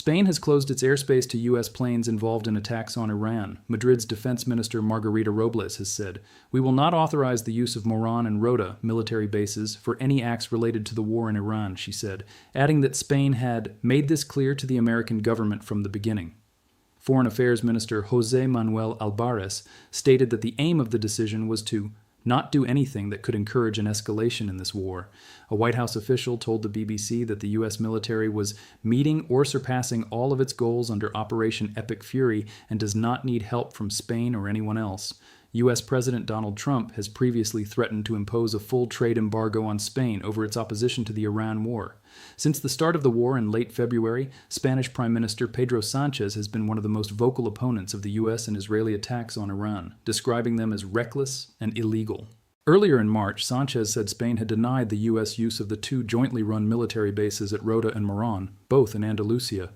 Spain has closed its airspace to U.S. planes involved in attacks on Iran. Madrid's Defense Minister Margarita Robles has said, "We will not authorize the use of Morón and Rota military bases for any acts related to the war in Iran," she said, adding that Spain had made this clear to the American government from the beginning. Foreign Affairs Minister José Manuel Álvarez stated that the aim of the decision was to not do anything that could encourage an escalation in this war. A White House official told the BBC that the U.S. military was meeting or surpassing all of its goals under Operation Epic Fury and does not need help from Spain or anyone else. U.S. President Donald Trump has previously threatened to impose a full trade embargo on Spain over its opposition to the Iran war. Since the start of the war in late February, Spanish Prime Minister Pedro Sánchez has been one of the most vocal opponents of the U.S. and Israeli attacks on Iran, describing them as reckless and illegal. Earlier in March, Sánchez said Spain had denied the U.S. use of the two jointly run military bases at Rota and Morón, both in Andalusia.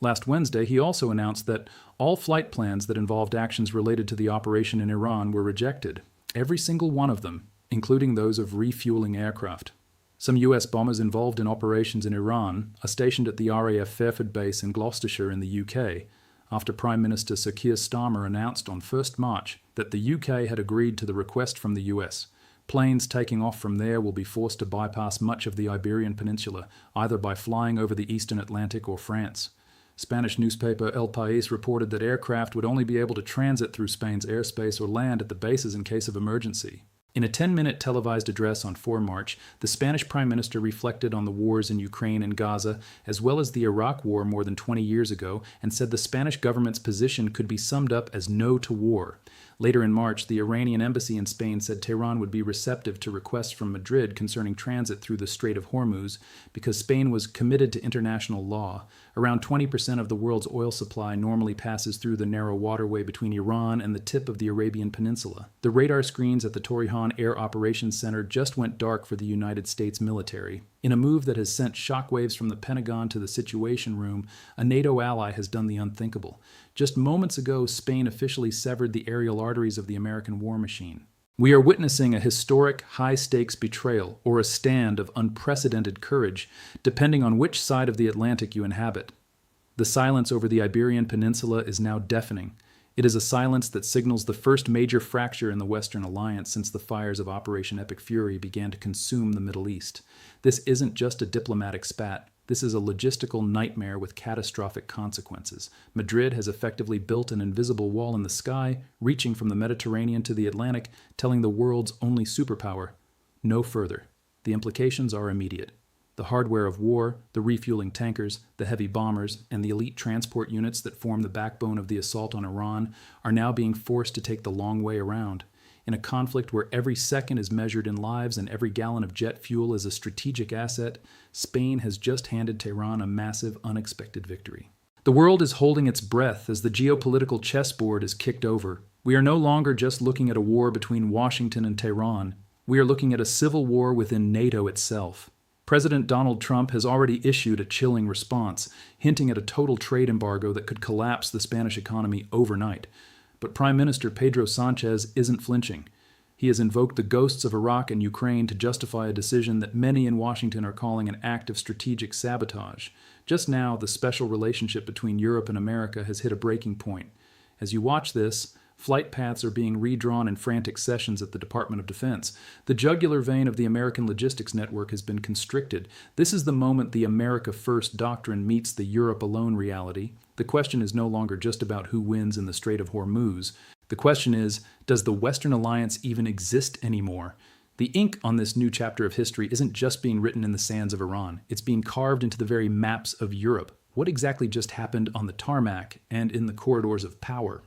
Last Wednesday, he also announced that all flight plans that involved actions related to the operation in Iran were rejected, every single one of them, including those of refueling aircraft. Some U.S. bombers involved in operations in Iran are stationed at the RAF Fairford base in Gloucestershire in the UK, after Prime Minister Sir Keir Starmer announced on 1st March that the UK had agreed to the request from the US. Planes taking off from there will be forced to bypass much of the Iberian Peninsula, either by flying over the eastern Atlantic or France. Spanish newspaper El País reported that aircraft would only be able to transit through Spain's airspace or land at the bases in case of emergency. In a 10-minute televised address on 4 March, the Spanish Prime Minister reflected on the wars in Ukraine and Gaza, as well as the Iraq War more than 20 years ago, and said the Spanish government's position could be summed up as no to war. Later in March, the Iranian embassy in Spain said Tehran would be receptive to requests from Madrid concerning transit through the Strait of Hormuz because Spain was committed to international law. Around 20% of the world's oil supply normally passes through the narrow waterway between Iran and the tip of the Arabian Peninsula. The radar screens at the Torrejón Air Operations Center just went dark for the United States military. In a move that has sent shockwaves from the Pentagon to the Situation Room, a NATO ally has done the unthinkable. Just moments ago, Spain officially severed the aerial arteries of the American war machine. We are witnessing a historic, high-stakes betrayal, or a stand of unprecedented courage, depending on which side of the Atlantic you inhabit. The silence over the Iberian Peninsula is now deafening. It is a silence that signals the first major fracture in the Western Alliance since the fires of Operation Epic Fury began to consume the Middle East. This isn't just a diplomatic spat. This is a logistical nightmare with catastrophic consequences. Madrid has effectively built an invisible wall in the sky, reaching from the Mediterranean to the Atlantic, telling the world's only superpower, no further. The implications are immediate. The hardware of war, the refueling tankers, the heavy bombers, and the elite transport units that form the backbone of the assault on Iran are now being forced to take the long way around. In a conflict where every second is measured in lives and every gallon of jet fuel is a strategic asset, Spain has just handed Tehran a massive, unexpected victory. The world is holding its breath as the geopolitical chessboard is kicked over. We are no longer just looking at a war between Washington and Tehran. We are looking at a civil war within NATO itself. President Donald Trump has already issued a chilling response, hinting at a total trade embargo that could collapse the Spanish economy overnight. But Prime Minister Pedro Sánchez isn't flinching. He has invoked the ghosts of Iraq and Ukraine to justify a decision that many in Washington are calling an act of strategic sabotage. Just now, the special relationship between Europe and America has hit a breaking point. As you watch this, flight paths are being redrawn in frantic sessions at the Department of Defense. The jugular vein of the American logistics network has been constricted. This is the moment the America First doctrine meets the Europe alone reality. The question is no longer just about who wins in the Strait of Hormuz. The question is, does the Western Alliance even exist anymore? The ink on this new chapter of history isn't just being written in the sands of Iran. It's being carved into the very maps of Europe. What exactly just happened on the tarmac and in the corridors of power?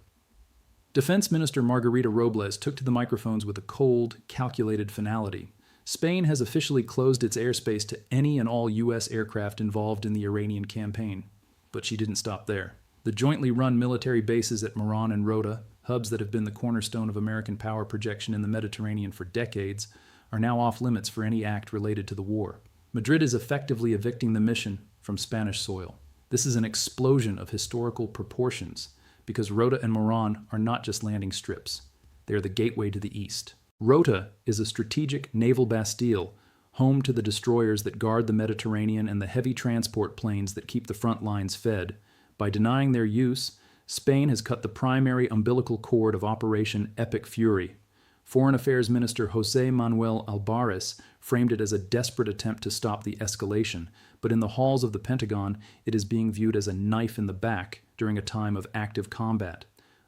Defense Minister Margarita Robles took to the microphones with a cold, calculated finality. Spain has officially closed its airspace to any and all U.S. aircraft involved in the Iranian campaign. But she didn't stop there. The jointly run military bases at Morón and Rota, hubs that have been the cornerstone of American power projection in the Mediterranean for decades, are now off limits for any act related to the war. Madrid is effectively evicting the mission from Spanish soil. This is an explosion of historical proportions, because Rota and Morón are not just landing strips. They are the gateway to the east. Rota is a strategic naval bastille, home to the destroyers that guard the Mediterranean and the heavy transport planes that keep the front lines fed. By denying their use, Spain has cut the primary umbilical cord of Operation Epic Fury. Foreign Affairs Minister José Manuel Albares framed it as a desperate attempt to stop the escalation, but in the halls of the Pentagon, it is being viewed as a knife in the back during a time of active combat.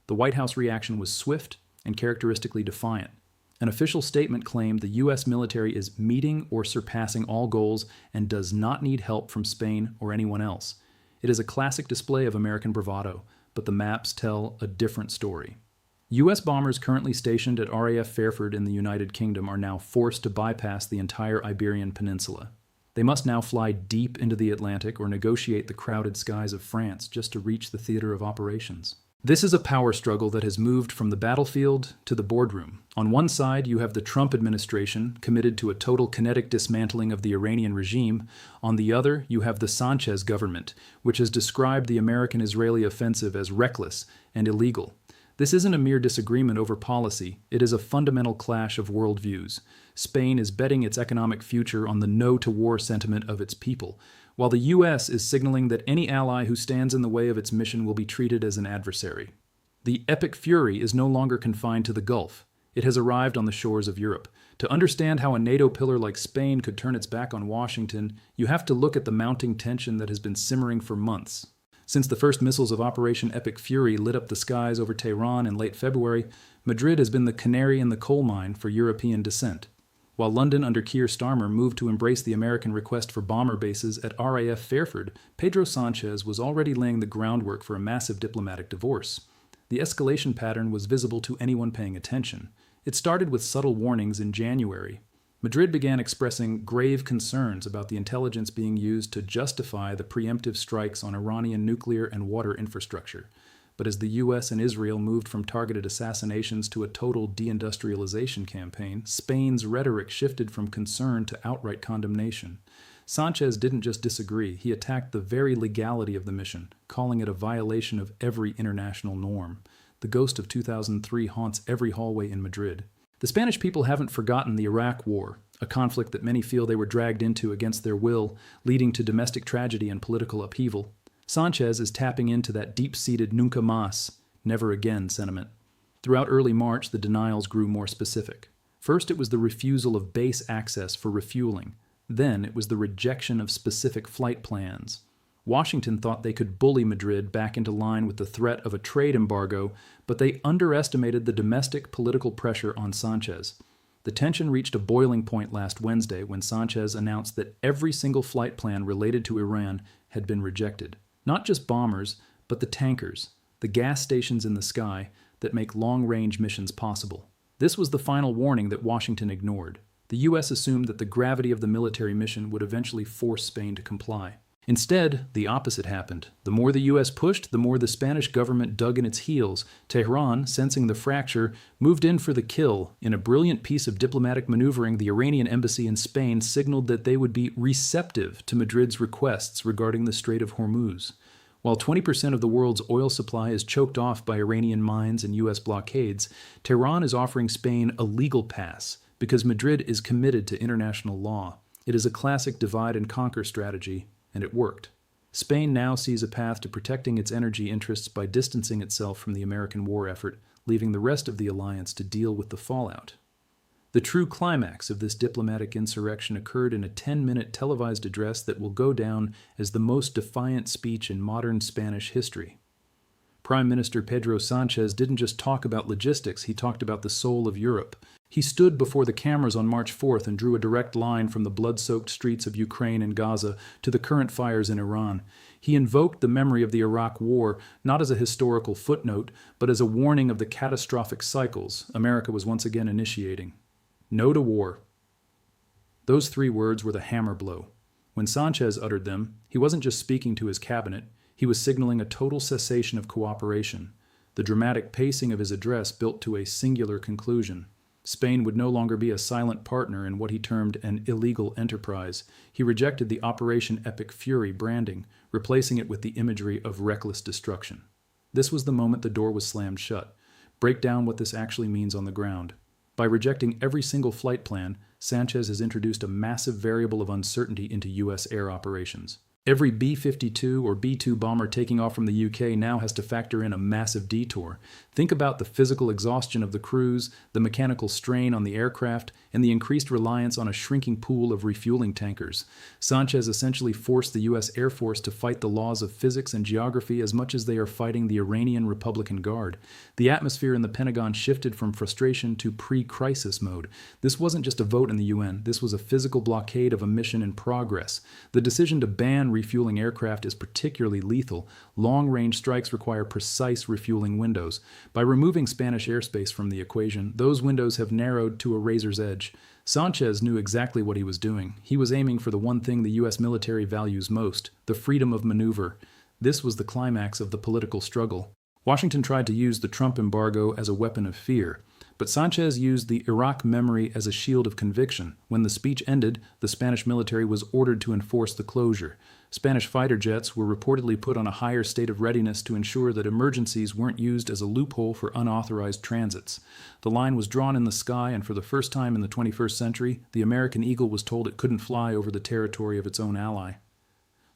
The White House reaction was swift and characteristically defiant. An official statement claimed the U.S. military is meeting or surpassing all goals and does not need help from Spain or anyone else. It is a classic display of American bravado, but the maps tell a different story. U.S. bombers currently stationed at RAF Fairford in the United Kingdom are now forced to bypass the entire Iberian Peninsula. They must now fly deep into the Atlantic or negotiate the crowded skies of France just to reach the theater of operations. This is a power struggle that has moved from the battlefield to the boardroom. On one side, you have the Trump administration committed to a total kinetic dismantling of the Iranian regime. On the other, you have the Sanchez government, which has described the American-Israeli offensive as reckless and illegal. This isn't a mere disagreement over policy. It is a fundamental clash of worldviews. Spain is betting its economic future on the no-to-war sentiment of its people, while the U.S. is signaling that any ally who stands in the way of its mission will be treated as an adversary. The epic fury is no longer confined to the Gulf. It has arrived on the shores of Europe. To understand how a NATO pillar like Spain could turn its back on Washington, you have to look at the mounting tension that has been simmering for months. Since the first missiles of Operation Epic Fury lit up the skies over Tehran in late February, Madrid has been the canary in the coal mine for European dissent. While London under Keir Starmer moved to embrace the American request for bomber bases at RAF Fairford, Pedro Sánchez was already laying the groundwork for a massive diplomatic divorce. The escalation pattern was visible to anyone paying attention. It started with subtle warnings in January. Madrid began expressing grave concerns about the intelligence being used to justify the preemptive strikes on Iranian nuclear and water infrastructure. But as the U.S. and Israel moved from targeted assassinations to a total deindustrialization campaign, Spain's rhetoric shifted from concern to outright condemnation. Sánchez didn't just disagree, he attacked the very legality of the mission, calling it a violation of every international norm. The ghost of 2003 haunts every hallway in Madrid. The Spanish people haven't forgotten the Iraq War, a conflict that many feel they were dragged into against their will, leading to domestic tragedy and political upheaval. Sánchez is tapping into that deep-seated nunca más, never again sentiment. Throughout early March, the denials grew more specific. First, it was the refusal of base access for refueling. Then, it was the rejection of specific flight plans. Washington thought they could bully Madrid back into line with the threat of a trade embargo, but they underestimated the domestic political pressure on Sánchez. The tension reached a boiling point last Wednesday when Sánchez announced that every single flight plan related to Iran had been rejected. Not just bombers, but the tankers, the gas stations in the sky that make long-range missions possible. This was the final warning that Washington ignored. The U.S. assumed that the gravity of the military mission would eventually force Spain to comply. Instead, the opposite happened. The more the U.S. pushed, the more the Spanish government dug in its heels. Tehran, sensing the fracture, moved in for the kill. In a brilliant piece of diplomatic maneuvering, the Iranian embassy in Spain signaled that they would be receptive to Madrid's requests regarding the Strait of Hormuz. While 20% of the world's oil supply is choked off by Iranian mines and U.S. blockades, Tehran is offering Spain a legal pass because Madrid is committed to international law. It is a classic divide-and-conquer strategy, and it worked. Spain now sees a path to protecting its energy interests by distancing itself from the American war effort, leaving the rest of the alliance to deal with the fallout. The true climax of this diplomatic insurrection occurred in a 10-minute televised address that will go down as the most defiant speech in modern Spanish history. Prime Minister Pedro Sánchez didn't just talk about logistics, he talked about the soul of Europe. He stood before the cameras on March 4th and drew a direct line from the blood-soaked streets of Ukraine and Gaza to the current fires in Iran. He invoked the memory of the Iraq War not as a historical footnote, but as a warning of the catastrophic cycles America was once again initiating. No to war. Those three words were the hammer blow. When Sánchez uttered them, he wasn't just speaking to his cabinet, he was signaling a total cessation of cooperation. The dramatic pacing of his address built to a singular conclusion. Spain would no longer be a silent partner in what he termed an illegal enterprise. He rejected the Operation Epic Fury branding, replacing it with the imagery of reckless destruction. This was the moment the door was slammed shut. Break down what this actually means on the ground. By rejecting every single flight plan, Sánchez has introduced a massive variable of uncertainty into U.S. air operations. Every B-52 or B-2 bomber taking off from the UK now has to factor in a massive detour. Think about the physical exhaustion of the crews, the mechanical strain on the aircraft, and the increased reliance on a shrinking pool of refueling tankers. Sánchez essentially forced the US Air Force to fight the laws of physics and geography as much as they are fighting the Iranian Republican Guard. The atmosphere in the Pentagon shifted from frustration to pre-crisis mode. This wasn't just a vote in the UN, this was a physical blockade of a mission in progress. The decision to ban refueling aircraft is particularly lethal. Long-range strikes require precise refueling windows. By removing Spanish airspace from the equation, those windows have narrowed to a razor's edge. Sánchez knew exactly what he was doing. He was aiming for the one thing the U.S. military values most, the freedom of maneuver. This was the climax of the political struggle. Washington tried to use the Trump embargo as a weapon of fear. But Sánchez used the Iraq memory as a shield of conviction. When the speech ended, the Spanish military was ordered to enforce the closure. Spanish fighter jets were reportedly put on a higher state of readiness to ensure that emergencies weren't used as a loophole for unauthorized transits. The line was drawn in the sky, and for the first time in the 21st century, the American Eagle was told it couldn't fly over the territory of its own ally.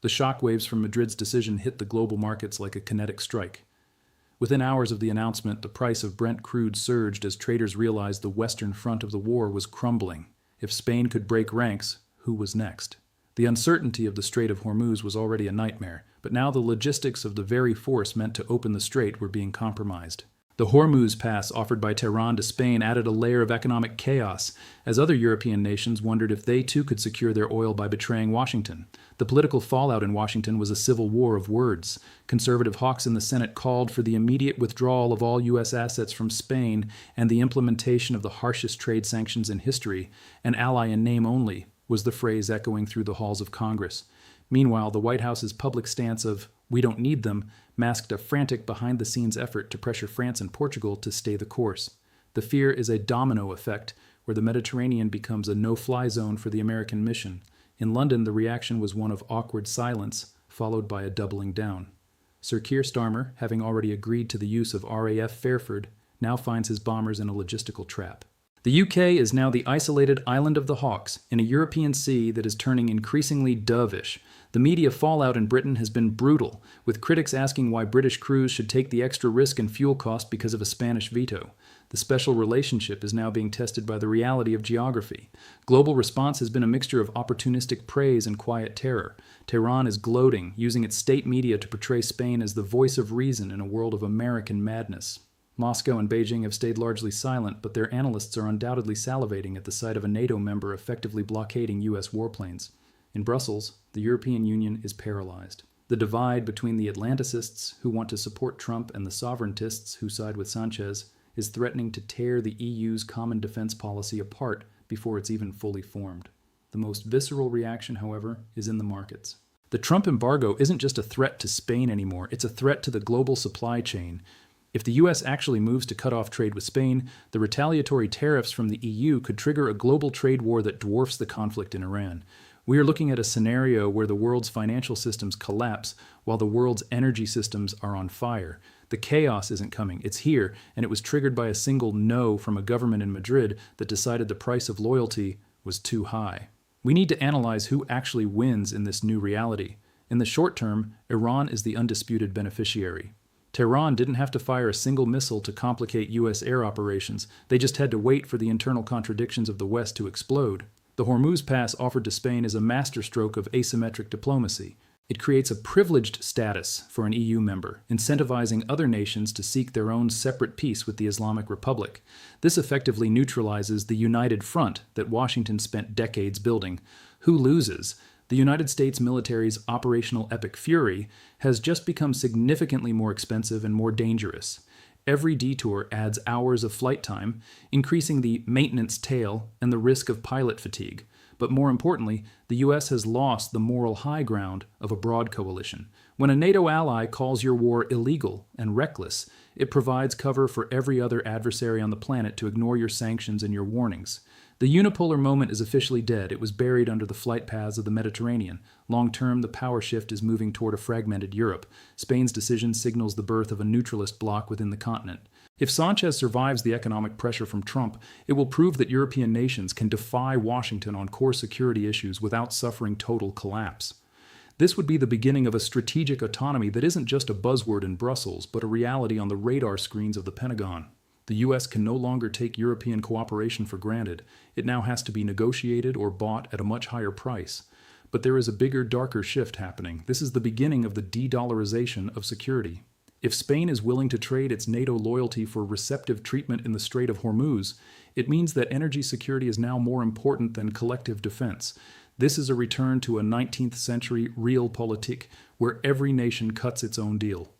The shockwaves from Madrid's decision hit the global markets like a kinetic strike. Within hours of the announcement, the price of Brent crude surged as traders realized the western front of the war was crumbling. If Spain could break ranks, who was next? The uncertainty of the Strait of Hormuz was already a nightmare, but now the logistics of the very force meant to open the strait were being compromised. The Hormuz Pass offered by Tehran to Spain added a layer of economic chaos, as other European nations wondered if they too could secure their oil by betraying Washington. The political fallout in Washington was a civil war of words. Conservative hawks in the Senate called for the immediate withdrawal of all U.S. assets from Spain and the implementation of the harshest trade sanctions in history. An ally in name only, was the phrase echoing through the halls of Congress. Meanwhile, the White House's public stance of, "we don't need them," masked a frantic behind-the-scenes effort to pressure France and Portugal to stay the course. The fear is a domino effect, where the Mediterranean becomes a no-fly zone for the American mission. In London, the reaction was one of awkward silence, followed by a doubling down. Sir Keir Starmer, having already agreed to the use of RAF Fairford, now finds his bombers in a logistical trap. The UK is now the isolated island of the Hawks in a European sea that is turning increasingly dovish. The media fallout in Britain has been brutal, with critics asking why British crews should take the extra risk and fuel cost because of a Spanish veto. The special relationship is now being tested by the reality of geography. Global response has been a mixture of opportunistic praise and quiet terror. Tehran is gloating, using its state media to portray Spain as the voice of reason in a world of American madness. Moscow and Beijing have stayed largely silent, but their analysts are undoubtedly salivating at the sight of a NATO member effectively blockading U.S. warplanes. In Brussels, the European Union is paralyzed. The divide between the Atlanticists, who want to support Trump, and the sovereigntists, who side with Sánchez, is threatening to tear the EU's common defense policy apart before it's even fully formed. The most visceral reaction, however, is in the markets. The Trump embargo isn't just a threat to Spain anymore, it's a threat to the global supply chain. If the U.S. actually moves to cut off trade with Spain, the retaliatory tariffs from the EU could trigger a global trade war that dwarfs the conflict in Iran. We are looking at a scenario where the world's financial systems collapse while the world's energy systems are on fire. The chaos isn't coming, it's here, and it was triggered by a single no from a government in Madrid that decided the price of loyalty was too high. We need to analyze who actually wins in this new reality. In the short term, Iran is the undisputed beneficiary. Tehran didn't have to fire a single missile to complicate U.S. air operations. They just had to wait for the internal contradictions of the West to explode. The Hormuz Pass offered to Spain is a masterstroke of asymmetric diplomacy. It creates a privileged status for an EU member, incentivizing other nations to seek their own separate peace with the Islamic Republic. This effectively neutralizes the united front that Washington spent decades building. Who loses? The United States military's operational epic fury has just become significantly more expensive and more dangerous. Every detour adds hours of flight time, increasing the maintenance tail and the risk of pilot fatigue. But more importantly, the U.S. has lost the moral high ground of a broad coalition. When a NATO ally calls your war illegal and reckless, it provides cover for every other adversary on the planet to ignore your sanctions and your warnings. The unipolar moment is officially dead. It was buried under the flight paths of the Mediterranean. Long-term, the power shift is moving toward a fragmented Europe. Spain's decision signals the birth of a neutralist bloc within the continent. If Sánchez survives the economic pressure from Trump, it will prove that European nations can defy Washington on core security issues without suffering total collapse. This would be the beginning of a strategic autonomy that isn't just a buzzword in Brussels, but a reality on the radar screens of the Pentagon. The U.S. can no longer take European cooperation for granted. It now has to be negotiated or bought at a much higher price. But there is a bigger, darker shift happening. This is the beginning of the de-dollarization of security. If Spain is willing to trade its NATO loyalty for receptive treatment in the Strait of Hormuz, it means that energy security is now more important than collective defense. This is a return to a 19th century realpolitik where every nation cuts its own deal.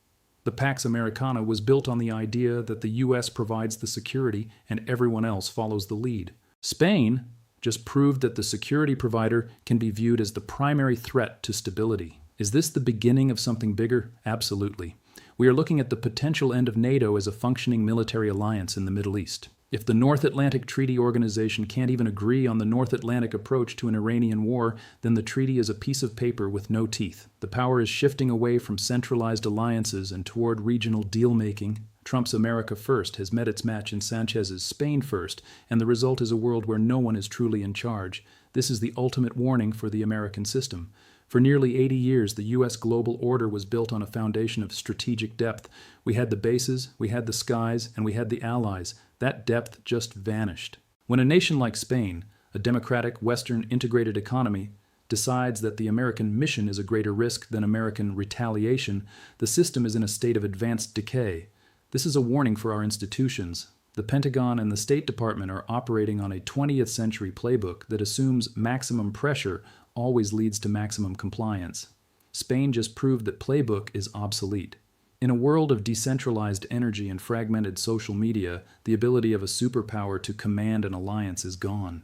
The Pax Americana was built on the idea that the U.S. provides the security and everyone else follows the lead. Spain just proved that the security provider can be viewed as the primary threat to stability. Is this the beginning of something bigger? Absolutely. We are looking at the potential end of NATO as a functioning military alliance in the Middle East. If the North Atlantic Treaty Organization can't even agree on the North Atlantic approach to an Iranian war, then the treaty is a piece of paper with no teeth. The power is shifting away from centralized alliances and toward regional deal-making. Trump's America First has met its match in Sanchez's Spain First, and the result is a world where no one is truly in charge. This is the ultimate warning for the American system. For nearly 80 years, the U.S. global order was built on a foundation of strategic depth. We had the bases, we had the skies, and we had the allies. That depth just vanished. When a nation like Spain, a democratic, Western, integrated economy, decides that the American mission is a greater risk than American retaliation, the system is in a state of advanced decay. This is a warning for our institutions. The Pentagon and the State Department are operating on a 20th century playbook that assumes maximum pressure always leads to maximum compliance. Spain just proved that playbook is obsolete. In a world of decentralized energy and fragmented social media, the ability of a superpower to command an alliance is gone.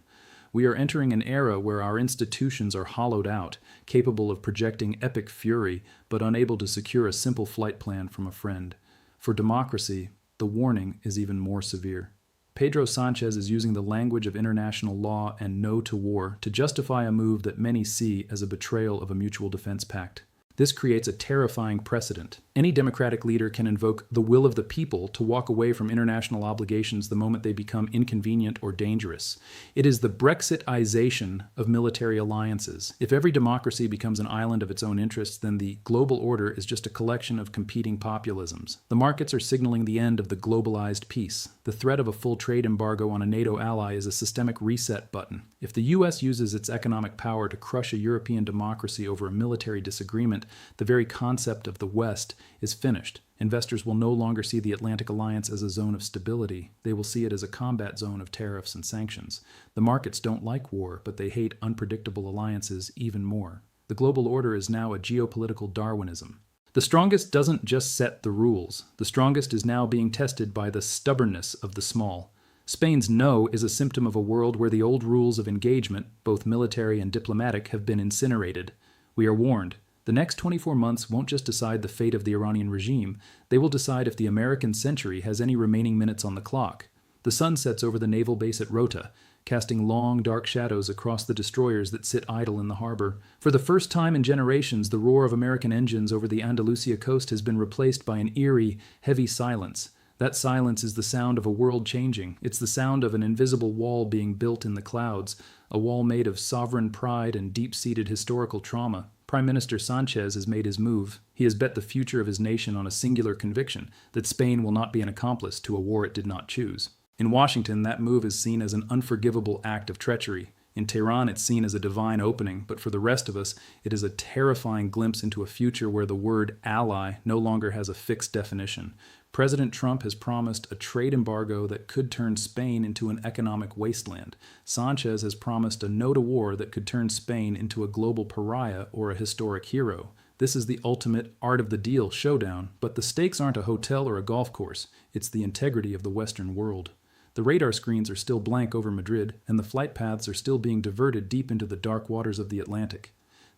We are entering an era where our institutions are hollowed out, capable of projecting epic fury, but unable to secure a simple flight plan from a friend. For democracy, the warning is even more severe. Pedro Sánchez is using the language of international law and no to war to justify a move that many see as a betrayal of a mutual defense pact. This creates a terrifying precedent. Any democratic leader can invoke the will of the people to walk away from international obligations the moment they become inconvenient or dangerous. It is the Brexitization of military alliances. If every democracy becomes an island of its own interests, then the global order is just a collection of competing populisms. The markets are signaling the end of the globalized peace. The threat of a full trade embargo on a NATO ally is a systemic reset button. If the U.S. uses its economic power to crush a European democracy over a military disagreement, the very concept of the West is finished. Investors will no longer see the Atlantic Alliance as a zone of stability. They will see it as a combat zone of tariffs and sanctions. The markets don't like war, but they hate unpredictable alliances even more. The global order is now a geopolitical Darwinism. The strongest doesn't just set the rules. The strongest is now being tested by the stubbornness of the small. Spain's no is a symptom of a world where the old rules of engagement, both military and diplomatic, have been incinerated. We are warned. The next 24 months won't just decide the fate of the Iranian regime, they will decide if the American century has any remaining minutes on the clock. The sun sets over the naval base at Rota, casting long, dark shadows across the destroyers that sit idle in the harbor. For the first time in generations, the roar of American engines over the Andalusia coast has been replaced by an eerie, heavy silence. That silence is the sound of a world changing. It's the sound of an invisible wall being built in the clouds, a wall made of sovereign pride and deep-seated historical trauma. Prime Minister Sánchez has made his move. He has bet the future of his nation on a singular conviction that Spain will not be an accomplice to a war it did not choose. In Washington, that move is seen as an unforgivable act of treachery. In Tehran, it's seen as a divine opening, but for the rest of us, it is a terrifying glimpse into a future where the word ally no longer has a fixed definition. President Trump has promised a trade embargo that could turn Spain into an economic wasteland. Sánchez has promised a no to war that could turn Spain into a global pariah or a historic hero. This is the ultimate art of the deal showdown, but the stakes aren't a hotel or a golf course. It's the integrity of the Western world. The radar screens are still blank over Madrid, and the flight paths are still being diverted deep into the dark waters of the Atlantic.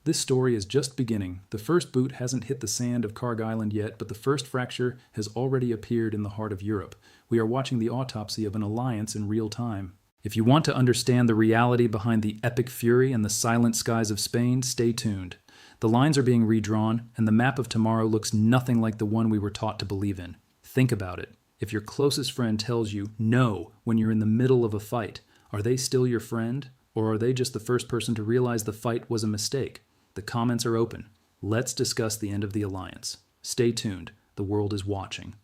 This story is just beginning. The first boot hasn't hit the sand of Karg Island yet, but the first fracture has already appeared in the heart of Europe. We are watching the autopsy of an alliance in real time. If you want to understand the reality behind the epic fury and the silent skies of Spain, stay tuned. The lines are being redrawn, and the map of tomorrow looks nothing like the one we were taught to believe in. Think about it. If your closest friend tells you no when you're in the middle of a fight, are they still your friend? Or are they just the first person to realize the fight was a mistake? The comments are open. Let's discuss the end of the alliance. Stay tuned. The world is watching.